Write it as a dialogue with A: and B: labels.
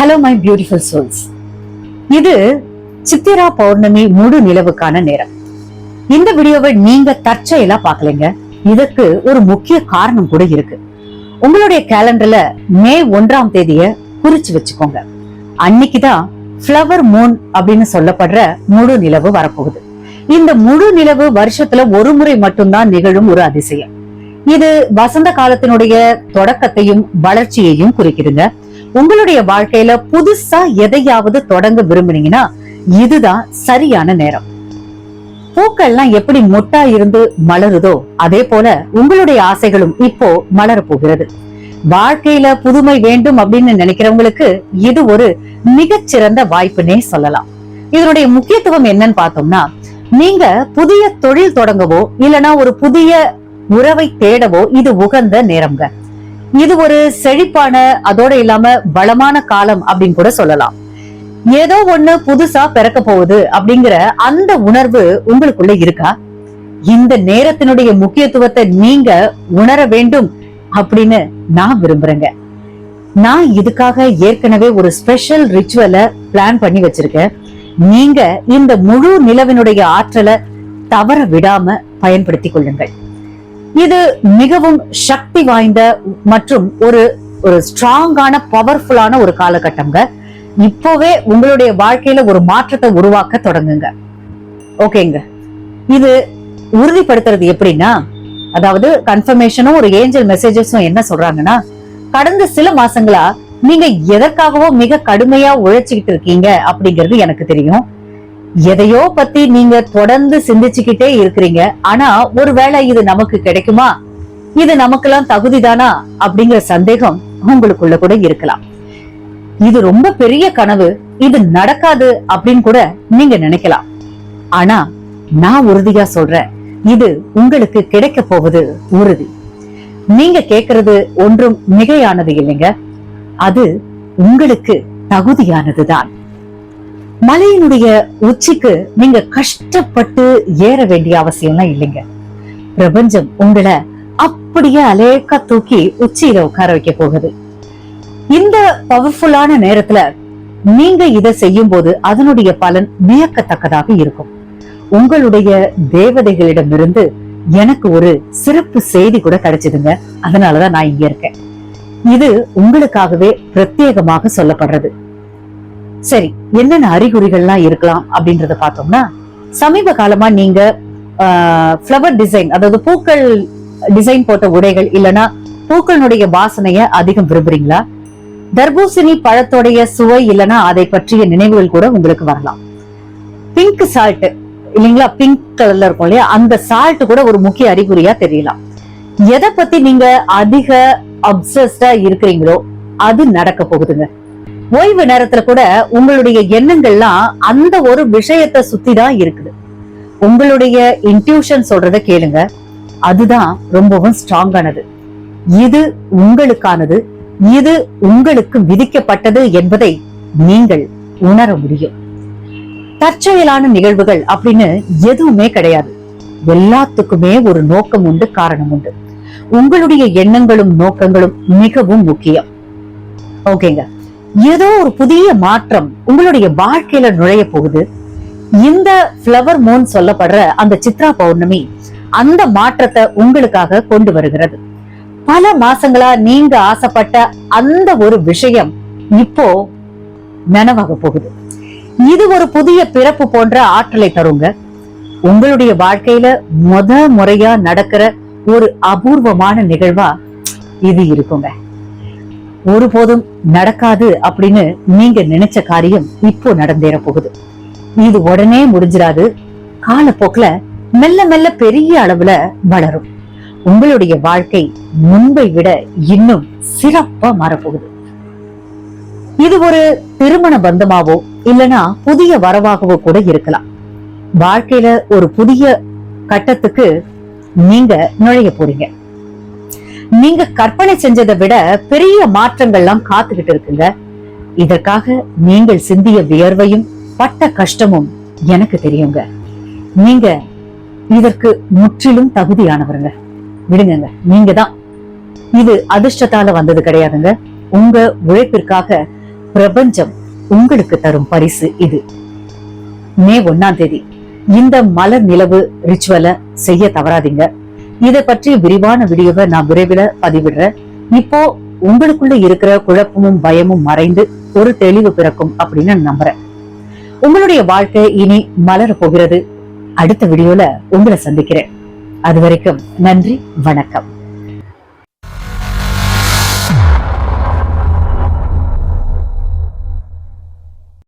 A: Hello my beautiful souls. இது சித்திரா பௌர்ணமி முழு நிலவுக்கான நேரம். இந்த வீடியோவை நீங்க தற்செயலா பாக்கலைங்க. இதற்கு ஒரு முக்கிய காரணம் கூட இருக்கு. உங்களுடைய கேலண்டர்ல மே 1ஆம் தேதிய குறிச்சு வச்சுக்கோங்க. அன்னைக்குதான் ஃபிளவர் மூன் அப்படின்னு சொல்லப்படுற முழு நிலவு வரப்போகுது. இந்த முழு நிலவு வருஷத்துல ஒரு முறை மட்டும்தான் நிகழும் ஒரு அதிசயம். இது வசந்த காலத்தினுடைய தொடக்கத்தையும் வளர்ச்சியையும் குறிக்குதுங்க. உங்களுடைய வாழ்க்கையில புதுசா எதையாவது தொடங்க விரும்புனீங்கன்னா இதுதான் சரியான நேரம். பூக்கள்லாம் எப்படி மொட்டா இருந்து மலருதோ அதே போல உங்களுடைய ஆசைகளும் இப்போ மலர போகிறது. வாழ்க்கையில புதுமை வேண்டும் அப்படின்னு நினைக்கிறவங்களுக்கு இது ஒரு மிகச்சிறந்த வாய்ப்புன்னே சொல்லலாம். இதனுடைய முக்கியத்துவம் என்னன்னு பார்த்தோம்னா, நீங்க புதிய தொழில் தொடங்கவோ இல்லனா ஒரு புதிய உறவை தேடவோ இது உகந்த நேரம்ங்க. இது ஒரு செழிப்பான, அதோட இல்லாம வளமான காலம் அப்படின்னு கூட சொல்லலாம். ஏதோ ஒண்ணு புதுசா பிறக்க போகுது அப்படிங்கிற அந்த உணர்வு உங்களுக்குள்ள இருக்கா? இந்த நேரத்தினுடைய முக்கியத்துவத்தை நீங்க உணர வேண்டும் அப்படின்னு நான் விரும்புறேங்க. நான் இதுக்காக ஏற்கனவே ஒரு ஸ்பெஷல் ரிச்சுவலை பிளான் பண்ணி வச்சிருக்கேன். நீங்க இந்த முழு நிலவினுடைய ஆற்றலை தவற விடாம பயன்படுத்திக் கொள்ளுங்கள். இது மிகவும் சக்தி வாய்ந்த மற்றும் ஒரு ஸ்ட்ராங்கான பவர்ஃபுல்லான ஒரு காலகட்டம்ங்க. இப்போவே உங்களுடைய வாழ்க்கையில ஒரு மாற்றத்தை உருவாக்க தொடங்குங்க. ஓகேங்க. இது உறுதிப்படுத்துறது எப்படின்னா, அதாவது கன்ஃபர்மேஷனும் ஒரு ஏஞ்சல் மெசேஜஸும் என்ன சொல்றாங்கன்னா, கடந்த சில மாசங்களா நீங்க எதற்காகவோ மிக கடுமையா உழைச்சுக்கிட்டு இருக்கீங்க அப்படிங்கிறது எனக்கு தெரியும். எதையோ பத்தி நீங்க தொடர்ந்து சிந்திச்சுக்கிட்டே இருக்கிறீங்க. ஆனா ஒருவேளை இது நமக்கு கிடைக்குமா, இது நமக்கெல்லாம் தகுதிதானா அப்படிங்கிற சந்தேகம் உங்களுக்குள்ள கூட இருக்கலாம். இது ரொம்ப பெரிய கனவு, இது நடக்காது அப்படின்னு கூட நீங்க நினைக்கலாம். ஆனா நான் உறுதியா சொல்றேன், இது உங்களுக்கு கிடைக்க போவது உறுதி. நீங்க கேட்கறது ஒன்றும் மிகையானது இல்லைங்க, அது உங்களுக்கு தகுதியானதுதான். மலையினுடைய உச்சிக்கு நீங்க கஷ்டப்பட்டு ஏற வேண்டிய அவசியம்லாம் இல்லைங்க. பிரபஞ்சம் உங்களை அப்படியே அலேக்கா தூக்கி உச்சியில உட்கார வைக்க போகுது. இந்த பவர்ஃபுல்லான நேரத்துல நீங்க இதை செய்யும் போது அதனுடைய பலன் வியக்கத்தக்கதாக இருக்கும். உங்களுடைய தேவதைகளிடமிருந்து எனக்கு ஒரு சிறப்பு செய்தி கூட கிடைச்சதுங்க. அதனாலதான் நான் இங்க இருக்கேன். இது உங்களுக்காகவே பிரத்யேகமாக சொல்லப்படுறது. சரி, என்னென்ன அறிகுறிகள்லாம் இருக்கலாம் அப்படின்றத பார்த்தோம்னா, சமீப காலமா நீங்க ஃபிளவர் டிசைன், அதாவது பூக்கள் டிசைன் போட்ட உடைகள் இல்லனா பூக்களுடைய வாசனைய அதிகம் விரும்புறீங்களா? தர்பூசணி பழத்தோடைய சுவை இல்லனா அதை பற்றிய நினைவுகள் கூட உங்களுக்கு வரலாம். பிங்க் சால்ட் இல்லைங்களா, பிங்க் கலர்ல இருக்கும் இல்லையா, அந்த சால்ட் கூட ஒரு முக்கிய அறிகுறியா தெரியலாம். எதை பத்தி நீங்க அதிக அப்சஸ்டா இருக்கிறீங்களோ அது நடக்க போகுதுங்க. ஓய்வு நேரத்துல கூட உங்களுடைய எண்ணங்கள்லாம் அந்த ஒரு விஷயத்தை சுத்தி தான் இருக்குது. உங்களுடைய இன்ட்யூஷன் சொல்றத கேளுங்க, அதுதான் ரொம்பவும் ஸ்ட்ராங்கானது. இது உங்களுக்கானது, இது உங்களுக்கு விதிக்கப்பட்டது என்பதை நீங்கள் உணர முடியும். தற்செயலான நிகழ்வுகள் அப்படின்னு எதுவுமே கிடையாது. எல்லாத்துக்குமே ஒரு நோக்கம் உண்டு, காரணம் உண்டு. உங்களுடைய எண்ணங்களும் நோக்கங்களும் மிகவும் முக்கியம். ஓகேங்க. ஏதோ ஒரு புதிய மாற்றம் உங்களுடைய வாழ்க்கையில நுழைய போகுது. இந்த ஃபிளவர் மூன் சொல்லப்படுற அந்த சித்ரா பௌர்ணமி அந்த மாற்றத்தை உங்களுக்காக கொண்டு வருகிறது. பல மாசங்களா நீங்க ஆசைப்பட்ட அந்த ஒரு விஷயம் இப்போ நனவாக போகுது. இது ஒரு புதிய பிறப்பு போன்ற ஆற்றலை தருங்க. உங்களுடைய வாழ்க்கையில முறையா நடக்கிற ஒரு அபூர்வமான நிகழ்வா இது இருக்குங்க. ஒருபோதும் நடக்காது அப்படின்னு நீங்க நினைச்ச காரியம் இப்போ நடந்தேற போகுது. இது உடனே முடிஞ்சிடாது. காலப்போக்குல மெல்ல மெல்ல பெரிய அளவுல வளரும். உங்களுடைய வாழ்க்கை முன்பை விட இன்னும் சிறப்பா மாறப்போகுது. இது ஒரு திருமண பந்தமாவோ இல்லனா புதிய வரவாகவோ கூட இருக்கலாம். வாழ்க்கையில ஒரு புதிய கட்டத்துக்கு நீங்க நுழைய போறீங்க. நீங்க கற்பனை செஞ்சதை விட பெரிய மாற்றங்கள்லாம் காத்துக்கிட்டு இருக்குங்க. இதற்காக நீங்கள் சிந்திய வியர்வையும் பட்ட கஷ்டமும் எனக்கு தெரியுங்க. நீங்க இதற்கு முற்றிலும் தகுதியானவருங்க. விடுங்க, நீங்க தான். இது அதிர்ஷ்டத்தால வந்தது கிடையாதுங்க. உங்க உழைப்பிற்காக பிரபஞ்சம் உங்களுக்கு தரும் பரிசு இது. மே 1ஆம் தேதி இந்த மலர் நிலவு ரிச்சுவலை செய்ய தவறாதீங்க. இதை பற்றி விரிவான வீடியோவை நான் விரைவில் பதிவிடுறேன். இப்போ உங்களுக்குள்ள இருக்கிற குழப்பமும் பயமும் மறைந்து ஒரு தெளிவு பிறக்கும் அப்படின்னு நம்புறேன். உங்களுடைய வாழ்க்கை இனி மலர போகிறது. அடுத்த வீடியோல உங்களை சந்திக்கிறேன். அது வரைக்கும் நன்றி, வணக்கம்.